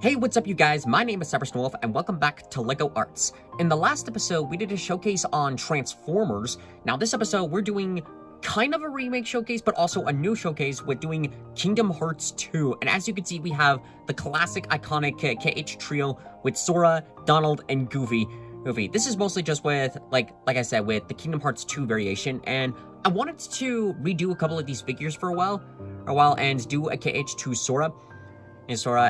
Hey, what's up you guys? My name is Wolf, and welcome back to LEGO Arts. In the last episode, we did a showcase on Transformers. Now this episode, we're doing kind of a remake showcase, but also a new showcase with doing Kingdom Hearts 2. And as you can see, we have the classic iconic KH trio with Sora, Donald, and Goofy. This is mostly just with, like I said, with the Kingdom Hearts 2 variation, and I wanted to redo a couple of these figures for a while and do a KH2 Sora.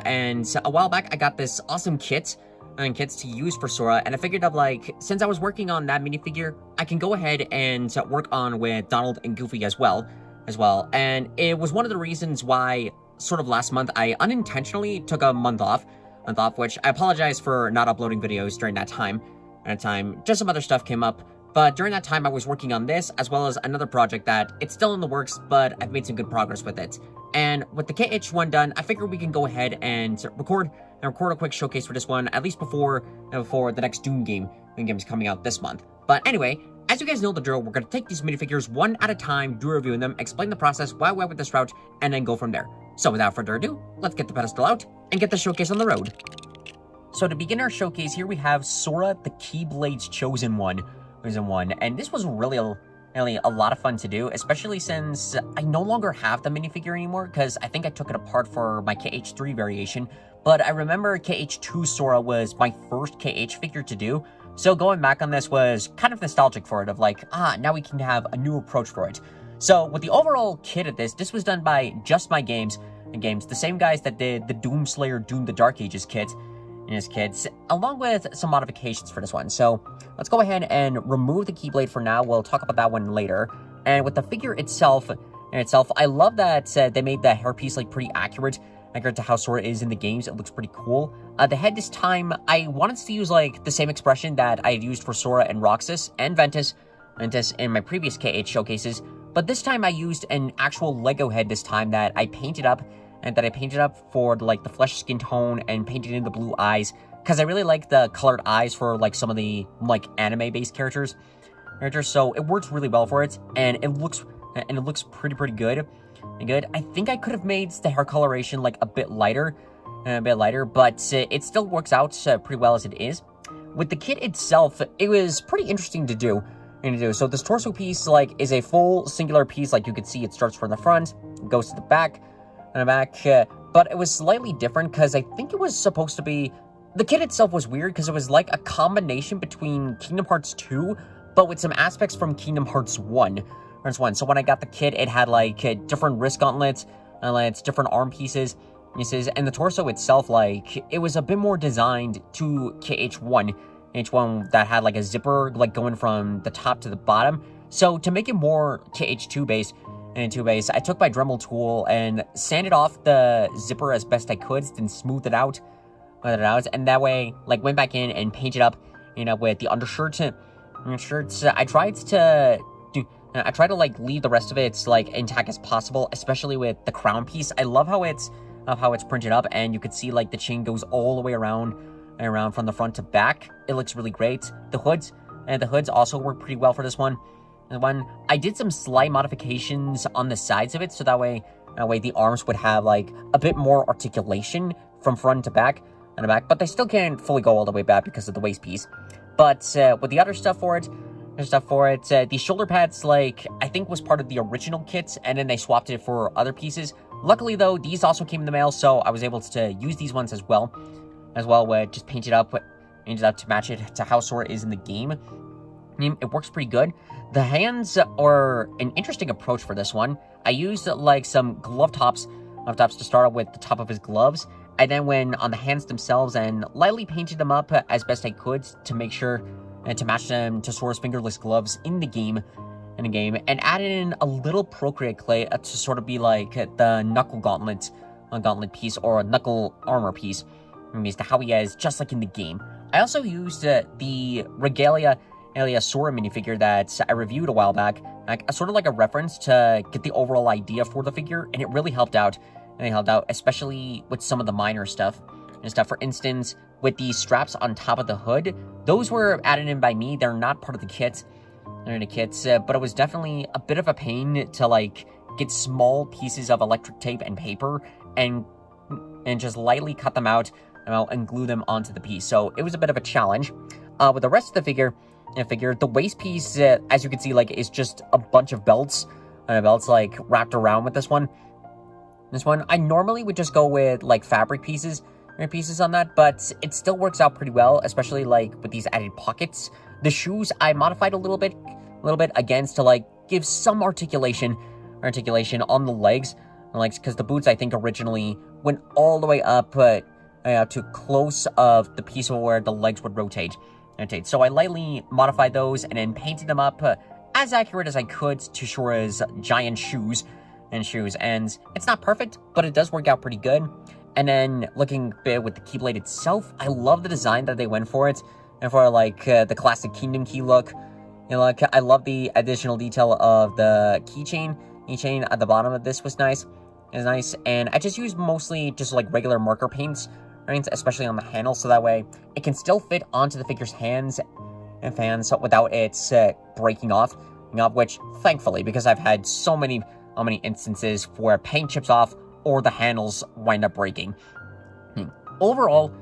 And a while back, I got this awesome kits to use for Sora, and I figured out, like, since I was working on that minifigure, I can go ahead and work on with Donald and Goofy as well. And it was one of the reasons why, sort of last month, I unintentionally took a month off, which I apologize for not uploading videos during that time. Just some other stuff came up, but during that time, I was working on this, as well as another project that it's still in the works, but I've made some good progress with it. And with the KH one done, I figured we can go ahead and record a quick showcase for this one, at least before the next Doom game is coming out this month. But anyway, as you guys know the drill, we're going to take these minifigures one at a time, do reviewing them, explain the process, why we went with this route, and then go from there. So without further ado, let's get the pedestal out and get the showcase on the road. So to begin our showcase, here we have Sora, the Keyblade's Chosen One. And this was really a lot of fun to do, especially since I no longer have the minifigure anymore, because I think I took it apart for my KH3 variation, but I remember KH2 Sora was my first KH figure to do, so going back on this was kind of nostalgic for it, of like, now we can have a new approach for it. So with the overall kit of this was done by JustMyGame, the same guys that did the Doomslayer Doom the Dark Ages kit, along with some modifications for this one. So let's go ahead and remove the Keyblade for now. We'll talk about that one later. And with the figure itself, I love that they made the hairpiece like pretty accurate to how Sora is in the games. It looks pretty cool. The head this time, I wanted to use like the same expression that I had used for Sora and Roxas and Ventus in my previous KH showcases, but this time I used an actual Lego head this time that I painted up, for like the flesh skin tone and painted in the blue eyes, because I really like the colored eyes for like some of the like anime based characters, so it works really well for it, and it looks pretty good. I think I could have made the hair coloration like a bit lighter, but it still works out pretty well as it is. With the kit itself, it was pretty interesting to do. So this torso piece is a full singular piece. Like you can see, it starts from the front, goes to the back, but it was slightly different because I think it was supposed to be, the kit itself was weird because it was like a combination between Kingdom Hearts 2, but with some aspects from Kingdom Hearts 1. So when I got the kit, it had like different wrist gauntlets, different arm pieces, and the torso itself, it was a bit more designed to KH1 that had like a zipper going from the top to the bottom. So to make it more KH2 based, I took my Dremel tool and sanded off the zipper as best I could, then smoothed it out, and that way, went back in and painted up, with the undershirts. I tried to leave the rest of it intact as possible, especially with the crown piece. I love how it's printed up, and you could see the chain goes all the way around from the front to back. It looks really great. The hoods also work pretty well for this one. I did some slight modifications on the sides of it, so that way the arms would have a bit more articulation from front to back and back, but they still can't fully go all the way back because of the waist piece. But with the other stuff for it, the shoulder pads I think was part of the original kit, and then they swapped it for other pieces. Luckily though, these also came in the mail, so I was able to use these ones as well, with just painted up to match it to how Sora is in the game. It works pretty good. The hands are an interesting approach for this one. I used some glove tops to start off with the top of his gloves, and then went on the hands themselves and lightly painted them up as best I could to make sure and to match them to Sora's fingerless gloves in the game, and added in a little Procreate clay to sort of be like the knuckle gauntlet piece, or a knuckle armor piece, as to how he is just like in the game. I also used the Regalia Sora minifigure that I reviewed a while back, sort of like a reference to get the overall idea for the figure, and it really helped out. Especially with some of the minor stuff. For instance, with the straps on top of the hood, those were added in by me. They're not part of the kit. But it was definitely a bit of a pain to get small pieces of electric tape and paper and just lightly cut them out out and glue them onto the piece. So it was a bit of a challenge. With the rest of the figure, the waist piece, as you can see, like, is just a bunch of belts, like, wrapped around with this one. I normally would just go with, like, fabric pieces on that, but it still works out pretty well, especially, like, with these added pockets. The shoes, I modified a little bit again to, like, give some articulation on the legs, because the boots, I think, originally went all the way up to close of the piece where the legs would rotate. So I lightly modified those and then painted them up as accurate as I could to Sora's giant shoes. And it's not perfect, but it does work out pretty good. And then looking with the Keyblade itself, I love the design that they went for it, and for like the classic Kingdom Key look. I love the additional detail of the keychain. Keychain at the bottom of this was nice. It's nice, and I just used mostly just like regular marker paints, right? Especially on the handle, so that way it can still fit onto the figure's hands and fans without it breaking off. Which thankfully, because I've had so many instances where paint chips off or the handles wind up breaking. Overall,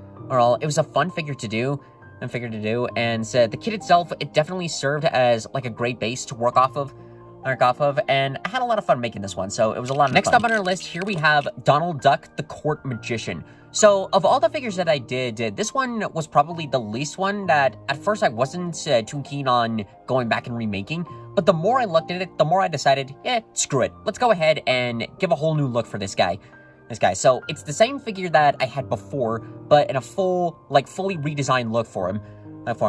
it was a fun figure to do. And the kit itself, it definitely served as like a great base to work off of, and I had a lot of fun making this one, so it was a lot of fun. Next up on our list, here we have Donald Duck, the Court Magician. So, of all the figures that I did, this one was probably the least one that, at first, I wasn't too keen on going back and remaking, but the more I looked at it, the more I decided, screw it. Let's go ahead and give a whole new look for this guy. So, it's the same figure that I had before, but in a fully redesigned look for him.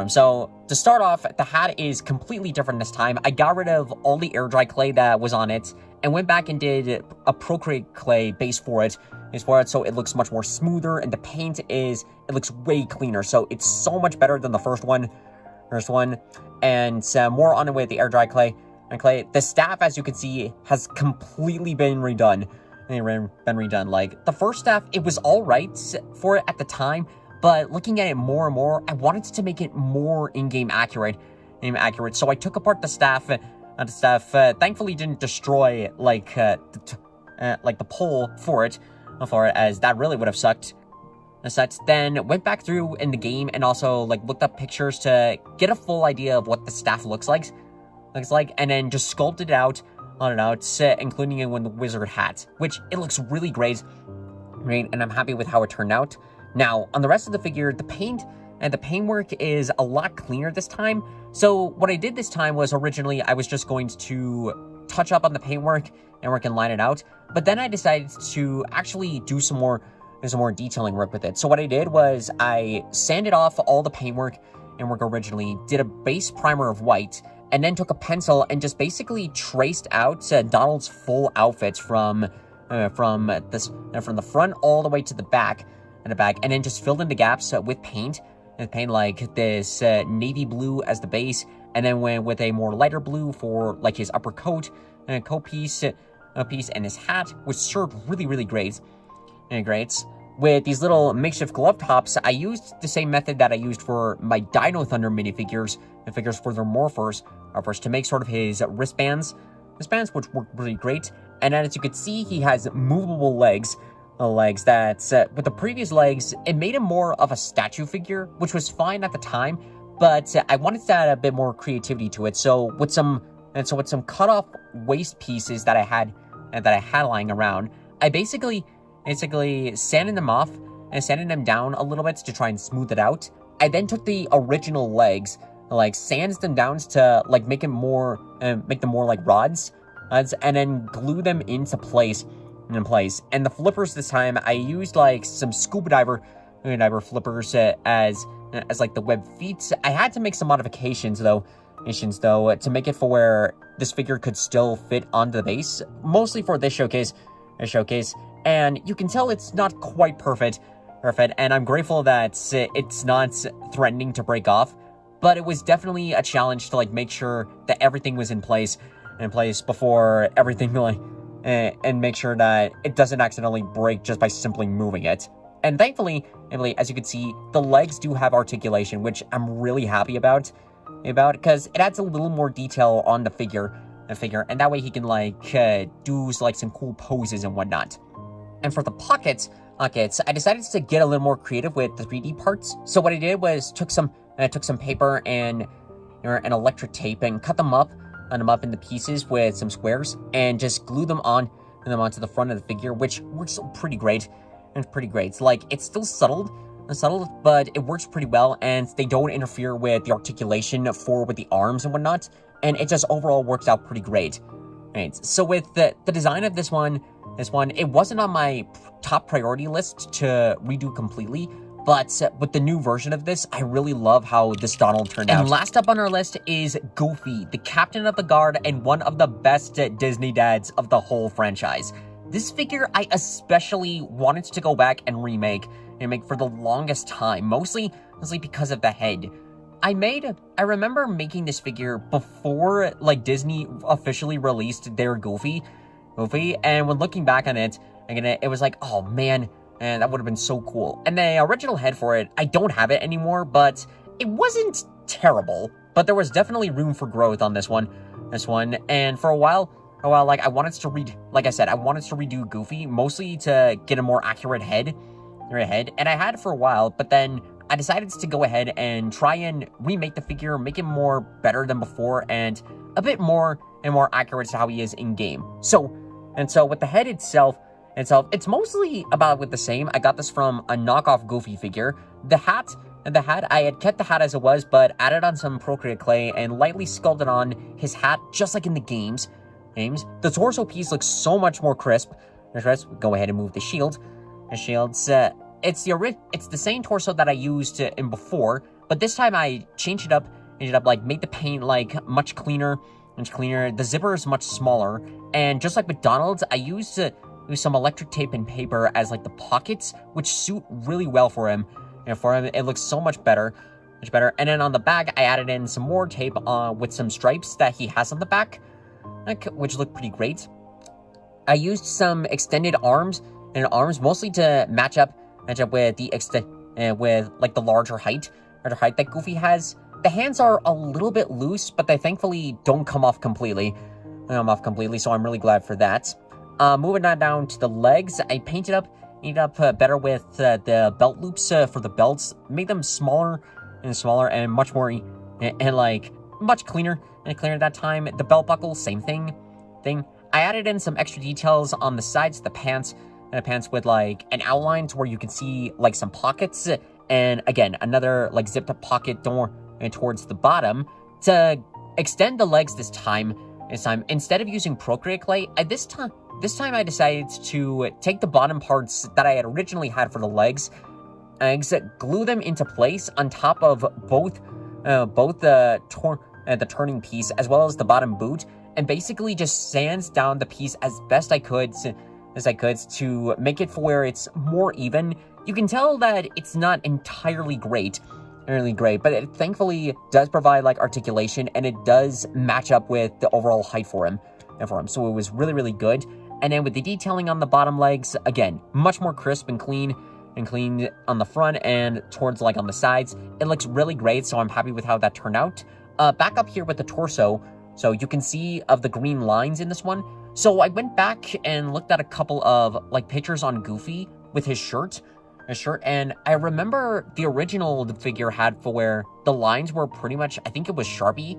So, to start off, the hat is completely different this time. I got rid of all the air dry clay that was on it, and went back and did a Procreate clay base for it, so it looks much more smoother, and the paint it looks way cleaner, so it's so much better than the first one, and more on the way with the air dry clay. The staff, as you can see, has completely been redone. Like, the first staff, it was alright for it at the time, but looking at it more and more, I wanted to make it more in-game accurate, so I took apart the staff. Thankfully didn't destroy, like the pole for it, as that really would have sucked. Then went back through in the game and also, like, looked up pictures to get a full idea of what the staff looks like, and then just sculpted it out, including it with the wizard hat, which it looks really great, and I'm happy with how it turned out. Now, on the rest of the figure, the paintwork is a lot cleaner this time. So what I did this time was, originally I was just going to touch up on the paintwork and line it out, but then I decided to actually do some more detailing work with it. So what I did was I sanded off all the paintwork originally, did a base primer of white, and then took a pencil and just basically traced out Donald's full outfits from the front all the way to the back, and then just filled in the gaps with paint. And paint like this navy blue as the base, and then went with a more lighter blue for like his upper coat and piece, and his hat, which served really great. With these little makeshift glove tops, I used the same method that I used for my Dino Thunder minifigures and figures for their morphers, to make sort of his wristbands, which worked really great. And then, as you can see, he has movable legs. That, with the previous legs, it made him more of a statue figure, which was fine at the time, but I wanted to add a bit more creativity to it. So with some cut off waist pieces that I had lying around, I basically sanded them off and sanded them down a little bit to try and smooth it out. I then took the original legs, sanded them down to make them more like rods, and then glue them into place. And the flippers this time, I used some scuba diver flippers as the web feet. I had to make some modifications though, to make it for where this figure could still fit onto the base, mostly for this showcase. And you can tell it's not quite perfect, and I'm grateful that it's not threatening to break off, but it was definitely a challenge to make sure that everything was in place before everything and make sure that it doesn't accidentally break just by simply moving it. And thankfully, as you can see, the legs do have articulation, which I'm really happy about, because it adds a little more detail on the figure, and that way he can do some cool poses and whatnot. And for the pockets, Okay, so I decided to get a little more creative with the 3D parts. So what I did was took some paper and electric tape and cut them up into pieces with some squares and just glue them onto the front of the figure, which works pretty great. It's pretty great. It's like it's still subtle, but it works pretty well, and they don't interfere with the articulation with the arms and whatnot, and it just overall works out pretty great. Right. So with the design of this one, it wasn't on my top priority list to redo completely, but with the new version of this, I really love how this Donald turned out. And last up on our list is Goofy, the captain of the guard and one of the best Disney dads of the whole franchise. This figure I especially wanted to go back and remake for the longest time, mostly because of the head. I remember making this figure before, like, Disney officially released their Goofy, and when looking back on it, it was like, oh man, that would have been so cool. And the original head for it, I don't have it anymore, but it wasn't terrible, but there was definitely room for growth on this one, and for a while, like, I wanted to redo Goofy, mostly to get a more accurate head, and I had it for a while, but then I decided to go ahead and try and remake the figure, make it more better than before, and a bit more accurate to how he is in game. So with the head itself, it's mostly about with the same. I got this from a knockoff Goofy figure. The hat, I had kept the hat as it was, but added on some Procreate clay and lightly sculpted on his hat, just like in the games. The torso piece looks so much more crisp. Go ahead and move the shield. It's the same torso that I used in before, but this time I changed it up, like, made the paint, like, much cleaner. The zipper is much smaller, and just like with Donald's, I used some electric tape and paper as, like, the pockets, which suit really well for him. It looks so much better. And then on the back, I added in some more tape with some stripes that he has on the back, which look pretty great. I used some extended arms mostly to match up with the larger height that Goofy has. The hands are a little bit loose, but they thankfully don't come off completely. So I'm really glad for that. Moving on down to the legs, I painted up better with the belt loops for the belts, made them smaller and much more much cleaner at that time. The belt buckle, same thing. I added in some extra details on the sides of the pants with, like, an outline to where you can see, like, some pockets, and again, another, like, zipped up pocket door towards the bottom to extend the legs this time. Instead of using Procreate clay, this time I decided to take the bottom parts that I had originally had for the legs, glue them into place on top of both the turning piece as well as the bottom boot, and basically just sands down the piece as best I could to make it for where it's more even. You can tell that it's not entirely great, but it thankfully does provide, like, articulation, and it does match up with the overall height for him. So it was really, really good. And then with the detailing on the bottom legs, again, much more crisp and clean on the front and towards, like, on the sides. It looks really great, so I'm happy with how that turned out. Back up here with the torso, so you can see of the green lines in this one. So I went back and looked at a couple of, like, pictures on Goofy with his shirt, and I remember the original figure had for where the lines were pretty much, I think it was Sharpie,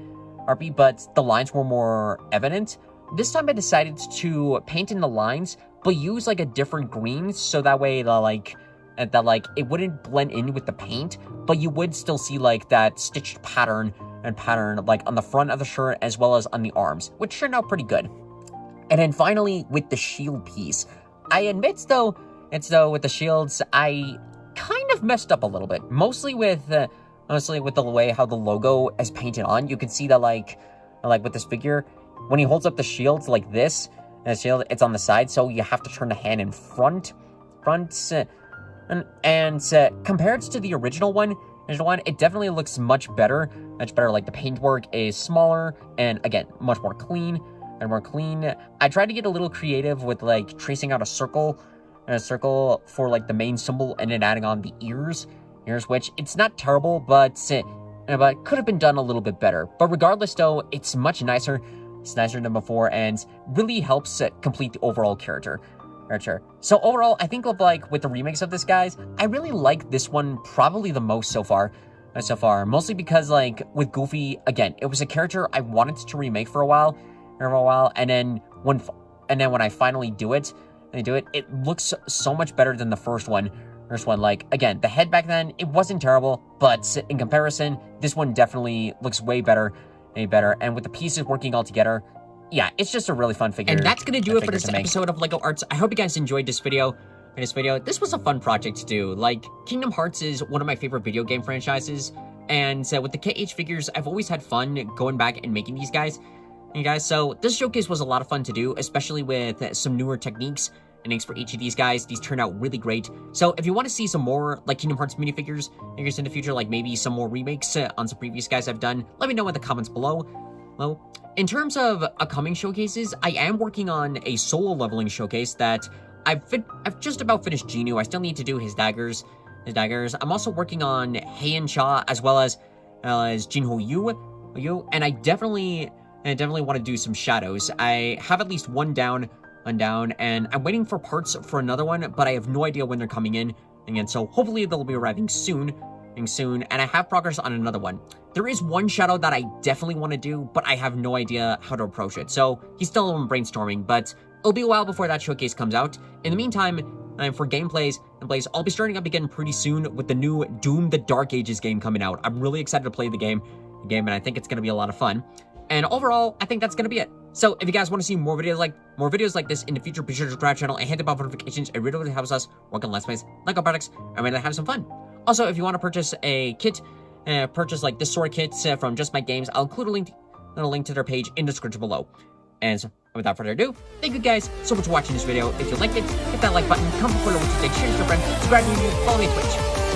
but the lines were more evident. This time I decided to paint in the lines, but use, like, a different green, so that way it wouldn't blend in with the paint, but you would still see, like, that stitched pattern, like, on the front of the shirt as well as on the arms, which turned out pretty good. And then finally, with the shield piece, I admit, though, with the shields, I kind of messed up a little bit, mostly with the way how the logo is painted on. You can see that, like with this figure, when he holds up the shield like this, and the shield, it's on the side, so you have to turn the hand in front, and compared to the original one, it definitely looks much better. Like, the paintwork is smaller, and again, much more clean. I tried to get a little creative with, like, tracing out a circle for, like, the main symbol, and then adding on the ears, which it's not terrible, but could have been done a little bit better. But regardless, though, it's much nicer. It's nicer than before, and really helps complete the overall character. Not sure. So overall, I think with the remakes of this, guys, I really like this one probably the most so far. Mostly because with Goofy, again, it was a character I wanted to remake for a while, and then when I finally do it, it looks so much better than the first one. Again, the head back then, it wasn't terrible, but in comparison, this one definitely looks way better, and with the pieces working all together, yeah, it's just a really fun figure. And that's gonna do it for this episode of LEGO Arts. I hope you guys enjoyed this video. This was a fun project to do. Kingdom Hearts is one of my favorite video game franchises, and with the KH figures, I've always had fun going back and making these guys. So this showcase was a lot of fun to do, especially with some newer techniques and things for each of these guys. These turned out really great. So if you want to see some more Kingdom Hearts minifigures in the future, maybe some more remakes on some previous guys I've done, let me know in the comments below. In terms of upcoming showcases, I am working on a solo leveling showcase that I've just about finished Genu. I still need to do his daggers. I'm also working on Heian Cha as well as Jinho Yu, and I definitely want to do some shadows. I have at least one down, and I'm waiting for parts for another one, but I have no idea when they're coming in. And so hopefully they'll be arriving soon, and I have progress on another one. There is one shadow that I definitely want to do, but I have no idea how to approach it. So he's still in brainstorming, but it'll be a while before that showcase comes out. In the meantime, for gameplays and plays, I'll be starting up again pretty soon with the new Doom: The Dark Ages game coming out. I'm really excited to play the game, and I think it's going to be a lot of fun. And overall, I think that's going to be it. So if you guys want to see more videos like this in the future, be sure to subscribe to the channel and hit the bell for notifications. It really helps us work on Let's Plays, LEGO products, and really have some fun. Also, if you want to purchase a kit, purchase this Sora kit from JustMyGame, I'll include a link to their page in the description below. And so, without further ado, thank you guys so much for watching this video. If you liked it, hit that like button, comment below what you think, share it with your friends, subscribe to YouTube, follow me on Twitch.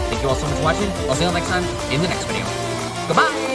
Thank you all so much for watching. I'll see you all next time in the next video. Goodbye!